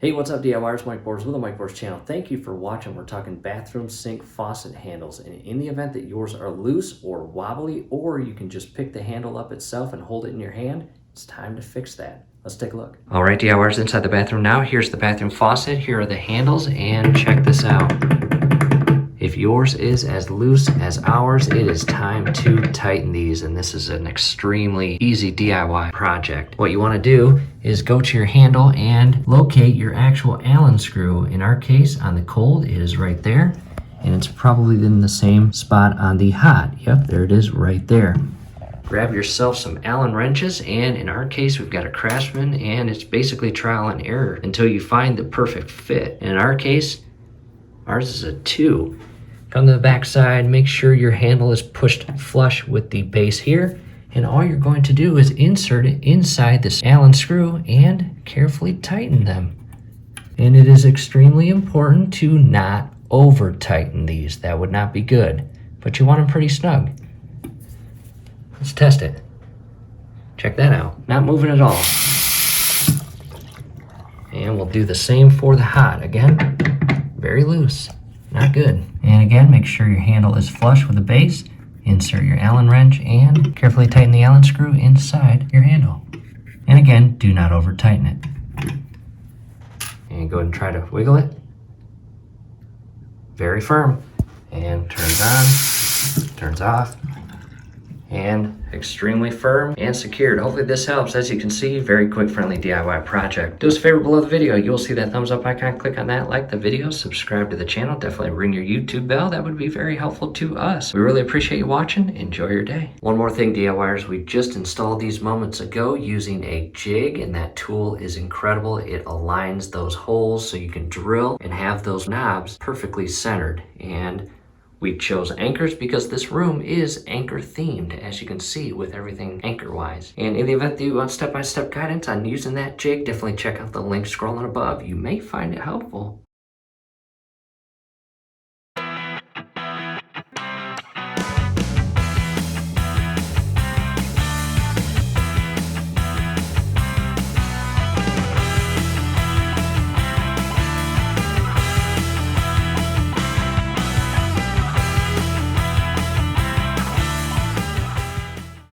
Hey, what's up DIYers? Mike Borders with the Mike Borders channel. Thank you for watching. We're talking bathroom sink faucet handles. And in the event that yours are loose or wobbly, or you can just pick the handle up itself and hold it in your hand, it's time to fix that. Let's take a look. All right, DIYers, inside the bathroom now. Here's the bathroom faucet. Here are the handles, and check this out. If yours is as loose as ours, it is time to tighten these, and this is an extremely easy DIY project. What you want to do is go to your handle and locate your actual Allen screw. In our case, on the cold, it is right there, and it's probably in the same spot on the hot. Yep, there it is right there. Grab yourself some Allen wrenches, and in our case, we've got a Craftsman, and it's basically trial and error until you find the perfect fit. And in our case, ours is a 2. Come to the back side, make sure your handle is pushed flush with the base here, and all you're going to do is insert it inside this Allen screw and carefully tighten them. And it is extremely important to not over tighten these. That would not be good, but you want them pretty snug. Let's test it. Check that out. Not moving at all. And we'll do the same for the hot. Again, very loose. Not good. And again, make sure your handle is flush with the base. Insert your Allen wrench and carefully tighten the Allen screw inside your handle. And again, do not over tighten it. And go ahead and try to wiggle it. Very firm. And turns on, turns off. And extremely firm and secured. Hopefully this helps. As you can see, very quick, friendly DIY project. Do us a favor below the video. You'll see that thumbs up icon. Click on that, like the video, subscribe to the channel. Definitely ring your YouTube bell. That would be very helpful to us. We really appreciate you watching. Enjoy your day. One more thing, DIYers. We just installed these moments ago using a jig, and that tool is incredible. It aligns those holes so you can drill and have those knobs perfectly centered. And we chose anchors because this room is anchor themed, as you can see, with everything anchor wise. And in the event that you want step-by-step guidance on using that jig, definitely check out the link scrolling above. You may find it helpful.